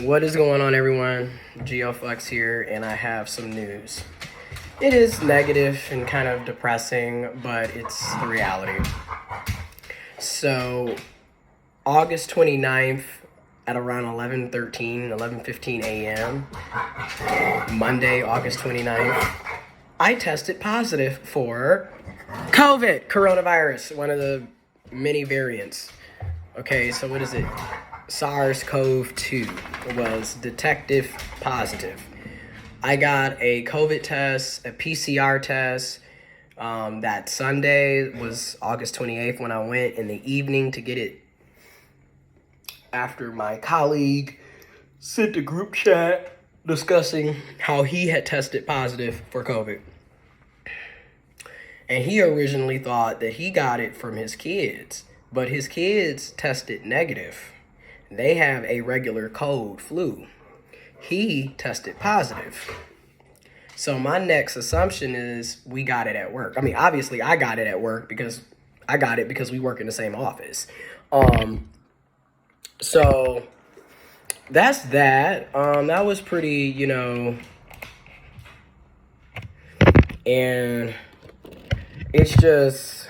What is going on, everyone? GeoFlex here, and I have some news. It is negative and kind of depressing, but it's the reality. So, August 29th at around 11:15 a.m., Monday, August 29th, I tested positive for COVID, coronavirus, one of the many variants. Okay, so what is it? SARS-CoV-2 was detective positive. I got a COVID test, a PCR test. That Sunday was August 28th when I went in the evening to get it after my colleague sent a group chat discussing how he had tested positive for COVID. And he originally thought that he got it from his kids, but his kids tested negative. They have a regular cold flu. He tested positive. So my next assumption is we got it at work. I mean, obviously I got it at work because we work in the same office. So that's that. That was pretty, and it's just,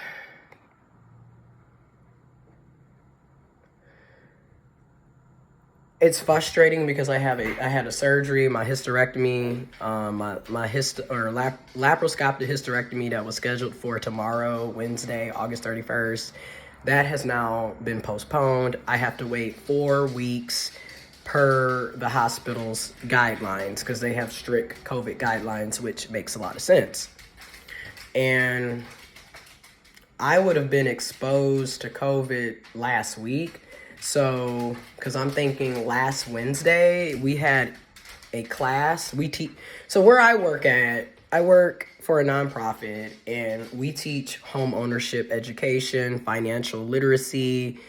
it's frustrating because I had a surgery, my hysterectomy, laparoscopic hysterectomy that was scheduled for tomorrow, Wednesday, August 31st. That has now been postponed. I have to wait 4 weeks per the hospital's guidelines because they have strict COVID guidelines, which makes a lot of sense. And I would have been exposed to COVID last week. So, because I'm thinking last Wednesday, we had a class. So where I work for a nonprofit, and we teach home ownership education, financial literacy.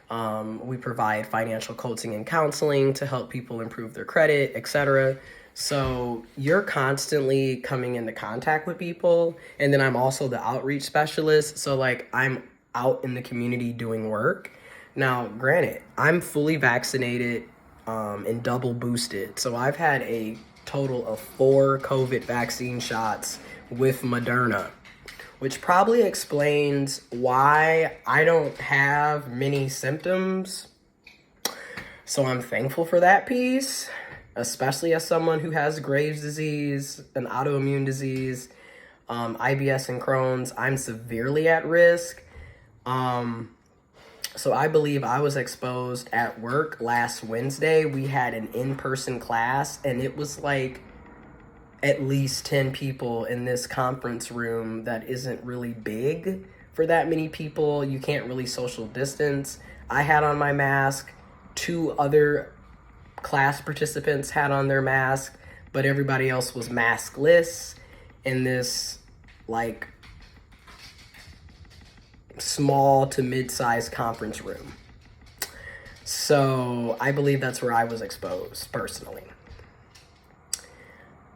We provide financial coaching and counseling to help people improve their credit, etc. So you're constantly coming into contact with people. And then I'm also the outreach specialist. So I'm out in the community doing work. Now, granted, I'm fully vaccinated and double boosted. So I've had a total of 4 COVID vaccine shots with Moderna, which probably explains why I don't have many symptoms. So I'm thankful for that piece, especially as someone who has Graves' disease, an autoimmune disease, IBS and Crohn's. I'm severely at risk. So I believe I was exposed at work last Wednesday. We had an in-person class, and it was at least 10 people in this conference room that isn't really big for that many people. You can't really social distance. I had on my mask. 2 other class participants had on their mask, but everybody else was maskless in this small to mid-sized conference room. So I believe that's where I was exposed personally.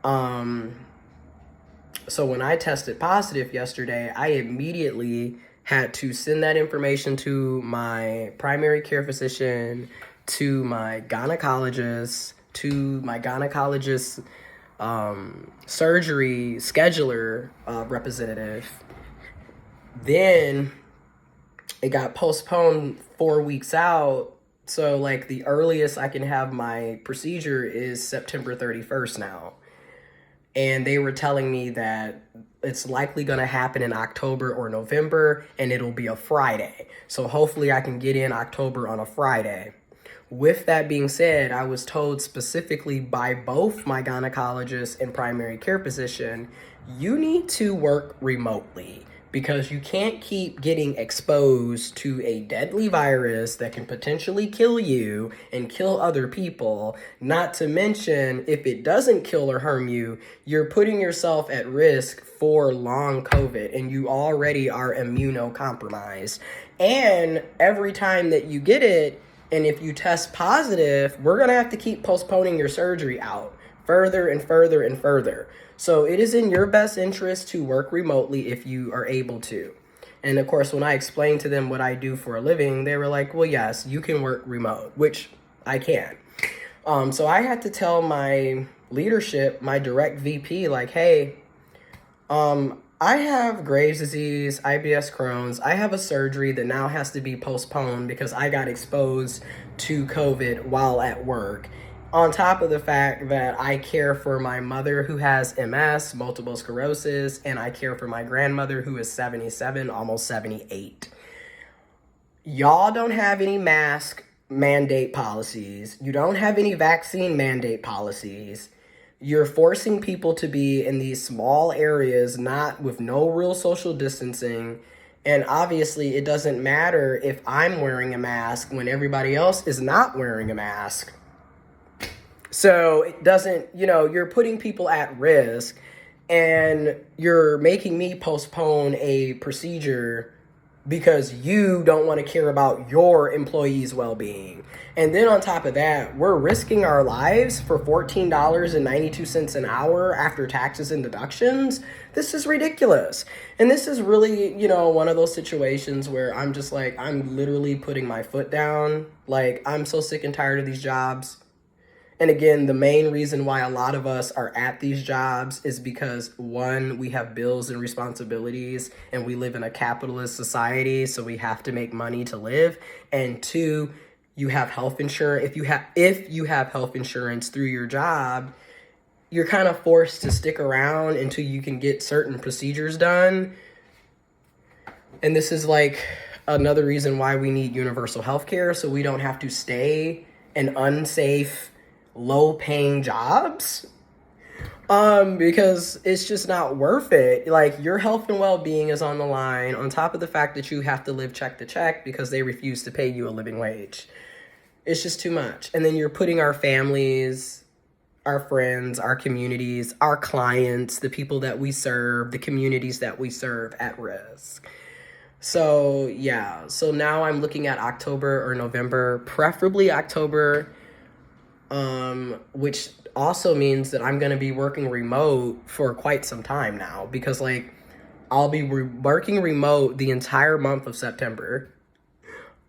So when I tested positive yesterday, I immediately had to send that information to my primary care physician, to my gynecologist, surgery scheduler representative. Then it got postponed 4 weeks out. So the earliest I can have my procedure is September 31st now. And they were telling me that it's likely going to happen in October or November, and it'll be a Friday. So hopefully I can get in October on a Friday. With that being said, I was told specifically by both my gynecologist and primary care physician, you need to work remotely, because you can't keep getting exposed to a deadly virus that can potentially kill you and kill other people. Not to mention, if it doesn't kill or harm you, you're putting yourself at risk for long COVID, and you already are immunocompromised. And every time that you get it, and if you test positive, we're going to have to keep postponing your surgery out further and further and further. So it is in your best interest to work remotely if you are able to. And of course, when I explained to them what I do for a living, they were like, well, yes, you can work remote, which I can. So I had to tell my leadership, my direct VP, like, hey, I have Graves' disease, IBS Crohn's. I have a surgery that now has to be postponed because I got exposed to COVID while at work. On top of the fact that I care for my mother who has MS, multiple sclerosis, and I care for my grandmother who is 77, almost 78. Y'all don't have any mask mandate policies. You don't have any vaccine mandate policies. You're forcing people to be in these small areas, not with no real social distancing. And obviously, it doesn't matter if I'm wearing a mask when everybody else is not wearing a mask. So it doesn't, you're putting people at risk, and you're making me postpone a procedure because you don't want to care about your employees' well-being. And then on top of that, we're risking our lives for $14.92 an hour after taxes and deductions. This is ridiculous. And this is really, one of those situations where I'm just like, I'm literally putting my foot down. Like, I'm so sick and tired of these jobs. And again, the main reason why a lot of us are at these jobs is because, one, we have bills and responsibilities, and we live in a capitalist society, so we have to make money to live. And two, you have health insurance. If you have health insurance through your job, you're kind of forced to stick around until you can get certain procedures done. And this is like another reason why we need universal health care, so we don't have to stay in unsafe, low-paying jobs, because it's just not worth it. Like, your health and well-being is on the line, on top of the fact that you have to live check to check because they refuse to pay you a living wage. It's just too much. And then you're putting our families, our friends, our communities, our clients, the people that we serve, the communities that we serve at risk. So yeah, so now I'm looking at October or November, preferably October, which also means that I'm going to be working remote for quite some time now, because I'll be working remote the entire month of September.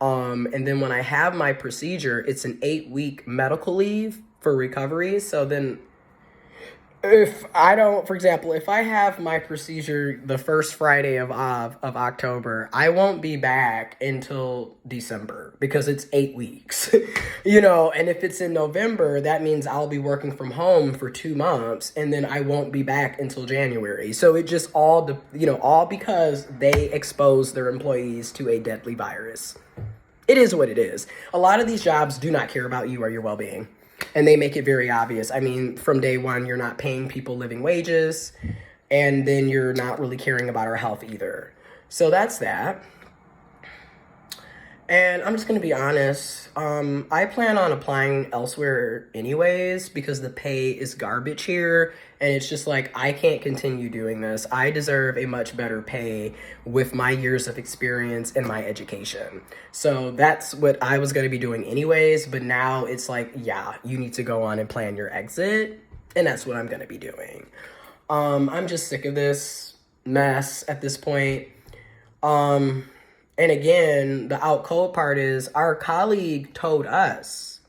And then when I have my procedure, it's an 8-week medical leave for recovery. So then if I have my procedure the first Friday of October, I won't be back until December because it's 8 weeks, and if it's in November, that means I'll be working from home for 2 months, and then I won't be back until January. So it just all because they expose their employees to a deadly virus. It is what it is. A lot of these jobs do not care about you or your well-being. And they make it very obvious. I mean, from day one, you're not paying people living wages, and then you're not really caring about our health either. So that's that. And I'm just going to be honest. I plan on applying elsewhere anyways because the pay is garbage here. And it's just like, I can't continue doing this. I deserve a much better pay with my years of experience and my education. So that's what I was going to be doing anyways. But now it's like, yeah, you need to go on and plan your exit. And that's what I'm going to be doing. I'm just sick of this mess at this point. And again, the out cold part is our colleague told us,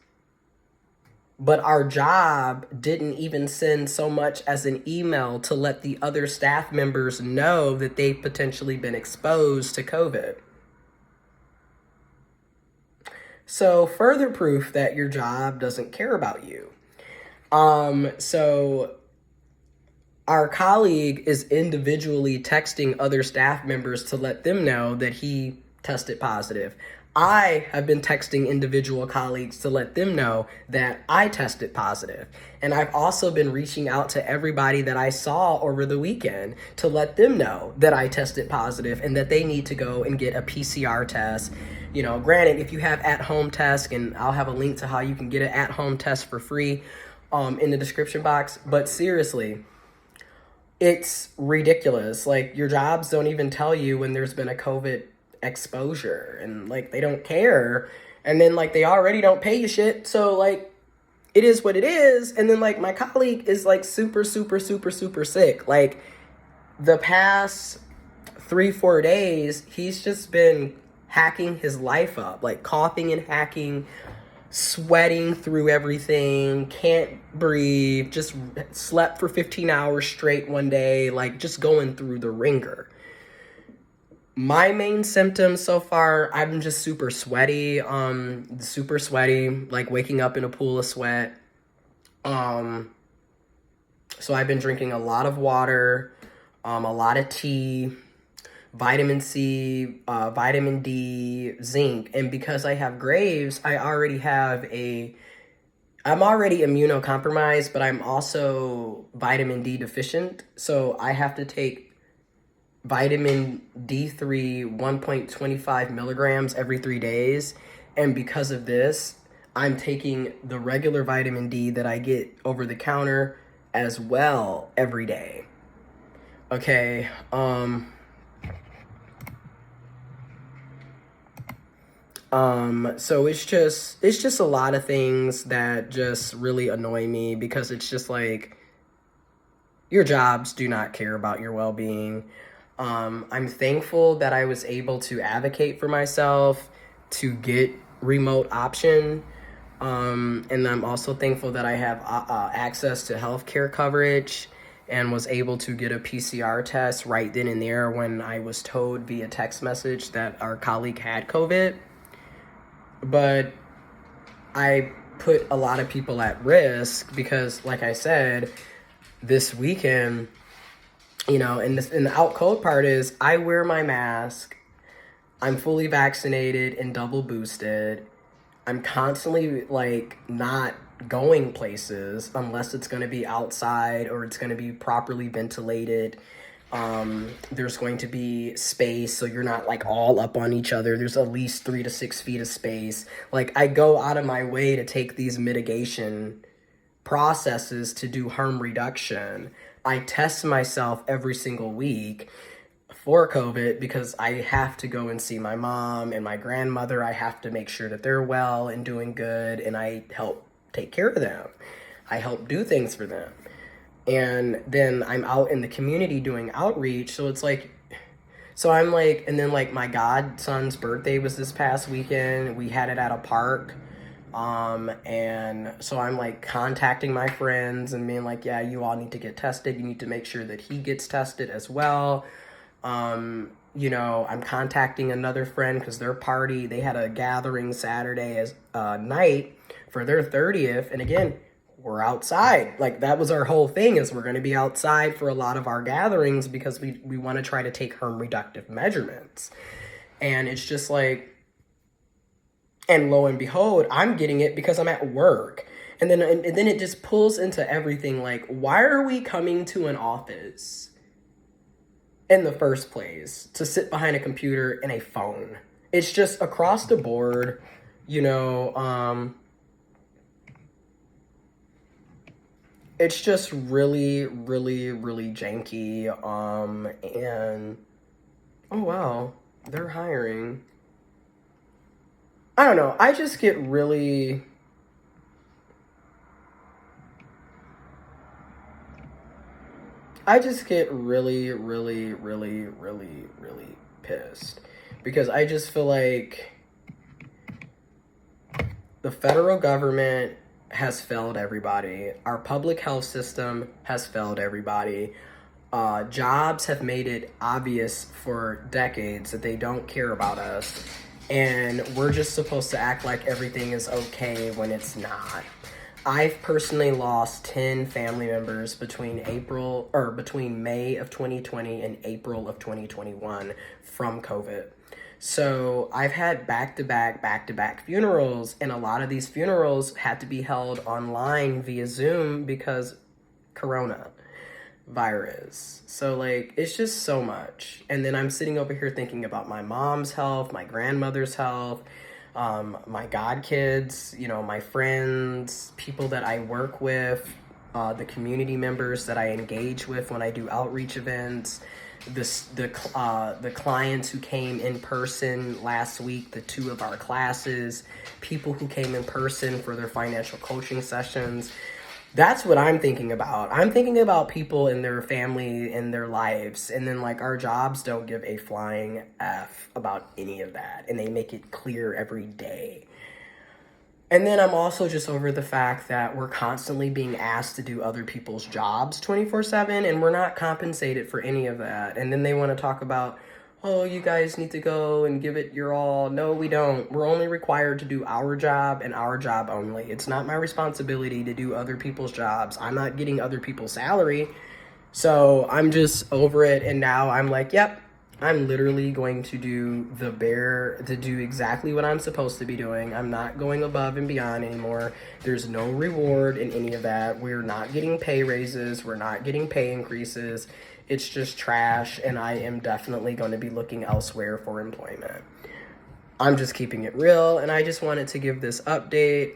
but our job didn't even send so much as an email to let the other staff members know that they've potentially been exposed to COVID. So further proof that your job doesn't care about you. So our colleague is individually texting other staff members to let them know that he tested positive. I have been texting individual colleagues to let them know that I tested positive. And I've also been reaching out to everybody that I saw over the weekend to let them know that I tested positive and that they need to go and get a PCR test. Granted, if you have at-home tests, and I'll have a link to how you can get an at-home test for free in the description box. But seriously, it's ridiculous. Like, your jobs don't even tell you when there's been a COVID exposure, and they don't care. And then they already don't pay you shit. So it is what it is. And then my colleague is super, super, super, super sick. The past 3-4 days, he's just been hacking his life up, coughing and hacking. sweating through everything, can't breathe, just slept for 15 hours straight one day, like just going through the ringer. My main symptoms so far, I'm just super sweaty, like waking up in a pool of sweat. So I've been drinking a lot of water, a lot of tea, vitamin C, vitamin D, zinc. And because I have Graves, I'm already immunocompromised, but I'm also vitamin D deficient. So I have to take vitamin D3 1.25 milligrams every 3 days. And because of this, I'm taking the regular vitamin D that I get over the counter as well every day. Okay, so it's just a lot of things that just really annoy me, because it's just like, your jobs do not care about your well-being. I'm thankful that I was able to advocate for myself to get remote option. And I'm also thankful that I have access to healthcare coverage and was able to get a PCR test right then and there when I was told via text message that our colleague had COVID. But I put a lot of people at risk because, like I said, this weekend, and the out cold part is I wear my mask. I'm fully vaccinated and double boosted. I'm constantly like not going places unless it's going to be outside or it's going to be properly ventilated. There's going to be space, so you're not like all up on each other. There's at least 3 to 6 feet of space. Like, I go out of my way to take these mitigation processes to do harm reduction. I test myself every single week for COVID because I have to go and see my mom and my grandmother. I have to make sure that they're well and doing good, and I help take care of them. I help do things for them. And then I'm out in the community doing outreach. So it's like, and then like my godson's birthday was this past weekend. We had it at a park. And so I'm like contacting my friends and being like, yeah, you all need to get tested. You need to make sure that he gets tested as well. I'm contacting another friend because they had a gathering Saturday as night for their 30th. And again, we're outside. Like, that was our whole thing, is we're going to be outside for a lot of our gatherings because we want to try to take harm reductive measurements. And it's just like, and lo and behold, I'm getting it because I'm at work. And then it just pulls into everything. Like, why are we coming to an office in the first place to sit behind a computer and a phone? It's just across the board, it's just really, really, really janky. And oh wow, they're hiring. I don't know. I just get really really, really, really, really, really pissed because I just feel like the federal government has failed everybody. Our public health system has failed everybody. Jobs have made it obvious for decades that they don't care about us. And we're just supposed to act like everything is okay when it's not. I've personally lost 10 family members between May of 2020 and April of 2021 from COVID. So I've had back-to-back funerals, and a lot of these funerals had to be held online via Zoom because coronavirus. So like, it's just so much. And then I'm sitting over here thinking about my mom's health, my grandmother's health, my godkids, my friends, people that I work with, the community members that I engage with when I do outreach events, the clients who came in person last week, the 2 of our classes, people who came in person for their financial coaching sessions. That's what I'm thinking about. I'm thinking about people and their family and their lives. And then like, our jobs don't give a flying F about any of that. And they make it clear every day. And then I'm also just over the fact that we're constantly being asked to do other people's jobs 24/7, and we're not compensated for any of that. And then they want to talk about, oh, you guys need to go and give it your all. No, we don't. We're only required to do our job and our job only. It's not my responsibility to do other people's jobs. I'm not getting other people's salary. So I'm just over it. And now I'm like, yep, I'm literally going to do exactly what I'm supposed to be doing. I'm not going above and beyond anymore. There's no reward in any of that. We're not getting pay raises. We're not getting pay increases. It's just trash, and I am definitely going to be looking elsewhere for employment. I'm just keeping it real, and I just wanted to give this update.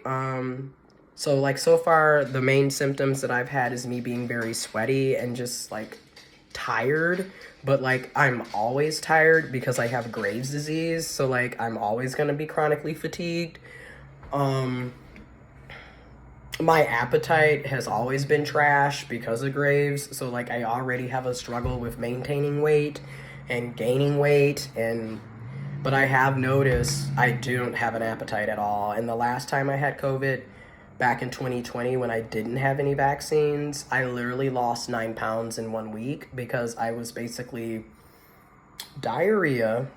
So far, the main symptoms that I've had is me being very sweaty and just, like, tired. But, like, I'm always tired because I have Graves' disease. So, like, I'm always going to be chronically fatigued. My appetite has always been trash because of Graves. So, like, I already have a struggle with maintaining weight and gaining weight. But I have noticed I don't have an appetite at all. And the last time I had COVID, back in 2020, when I didn't have any vaccines, I literally lost 9 pounds in 1 week because I was basically diarrhea,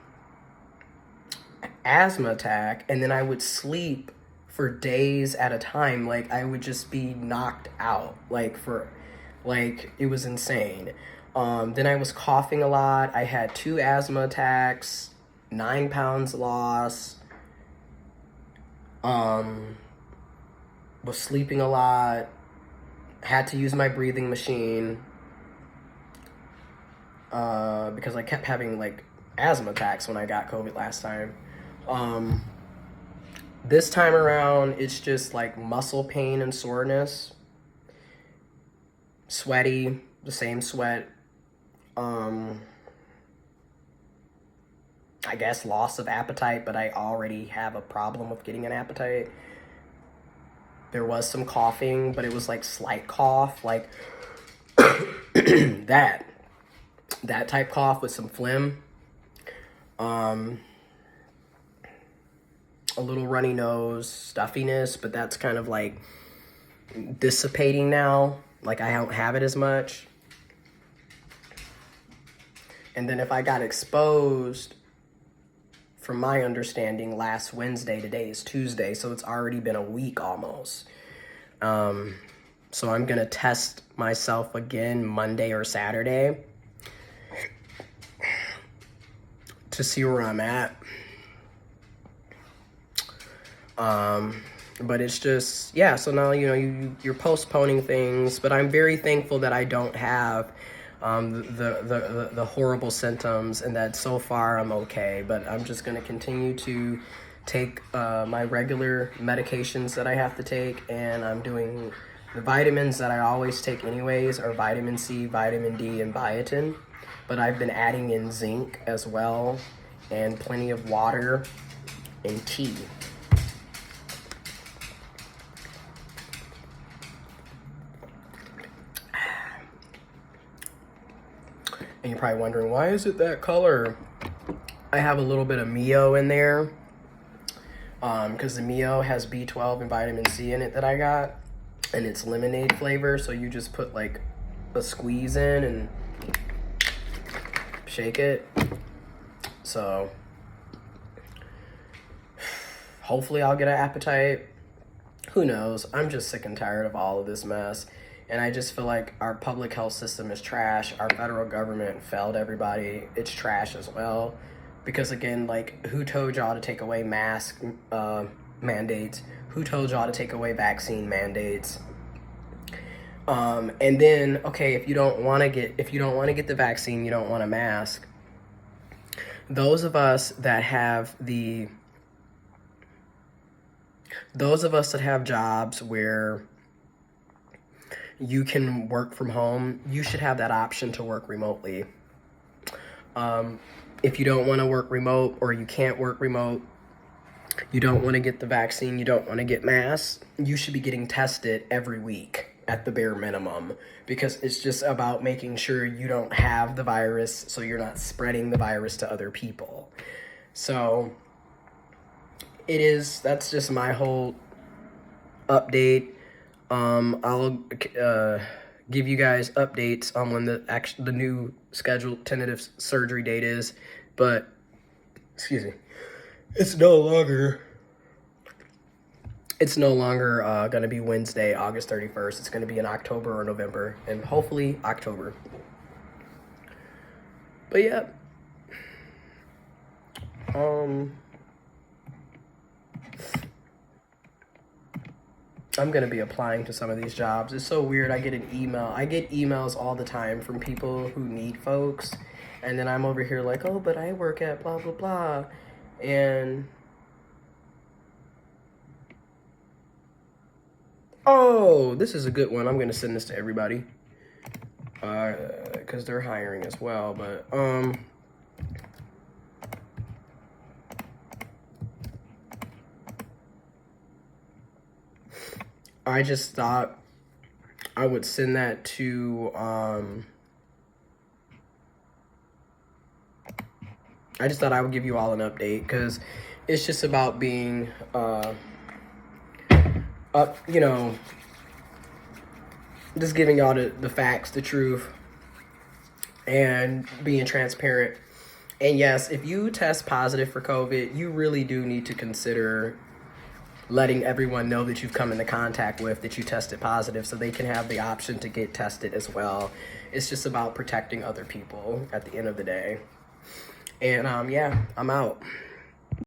asthma attack, and then I would sleep for days at a time. Like, I would just be knocked out, it was insane. Then I was coughing a lot. I had 2 asthma attacks, 9 pounds lost, was sleeping a lot, had to use my breathing machine, because I kept having, like, asthma attacks when I got COVID last time. This time around, it's just, like, muscle pain and soreness, sweaty, the same sweat, I guess loss of appetite, but I already have a problem with getting an appetite. There was some coughing, but it was, like, slight cough, like that type cough with some phlegm. A little runny nose, stuffiness, but that's kind of, like, dissipating now. Like, I don't have it as much. And then if I got exposed, from my understanding, last Wednesday, today is Tuesday, so it's already been a week almost. So I'm gonna test myself again Monday or Saturday to see where I'm at. But it's just, yeah, so now, you know, you're postponing things, but I'm very thankful that I don't have the horrible symptoms, and that so far I'm okay. But I'm just going to continue to take my regular medications that I have to take, and I'm doing the vitamins that I always take anyways are vitamin C, vitamin D, and biotin. But I've been adding in zinc as well, and plenty of water and tea. And you're probably wondering, why is it that color? I have a little bit of Mio in there, because the Mio has B12 and vitamin C in it that I got, and it's lemonade flavor, so you just put, like, a squeeze in and shake it. So hopefully I'll get an appetite. Who knows? I'm just sick and tired of all of this mess. And I just feel like our public health system is trash. Our federal government failed everybody. It's trash as well. Because, again, like, who told y'all to take away mask mandates? Who told y'all to take away vaccine mandates? And then, okay, if you don't want to get the vaccine, you don't want a mask. Those of us that have jobs where you can work from home, you should have that option to work remotely. If you don't want to work remote, or you can't work remote, you don't want to get the vaccine, you don't want to get masks, you should be getting tested every week at the bare minimum, because it's just about making sure you don't have the virus, so you're not spreading the virus to other people. So that's just my whole update. I'll give you guys updates on when the new scheduled tentative surgery date is, but excuse me, it's no longer going to be Wednesday, August 31st. It's going to be in October or November, and hopefully October. But yeah, I'm going to be applying to some of these jobs. It's so weird. I get emails all the time from people who need folks. And then I'm over here like, oh, but I work at blah, blah, blah. And, oh, this is a good one. I'm going to send this to everybody. Because they're hiring as well. But, I just thought I would send that to, I just thought I would give you all an update, because it's just about being, you know, just giving y'all the facts, the truth, and being transparent. And yes, if you test positive for COVID, you really do need to consider letting everyone know that you've come into contact with, that you tested positive, so they can have the option to get tested as well. It's just about protecting other people at the end of the day. And yeah, I'm out.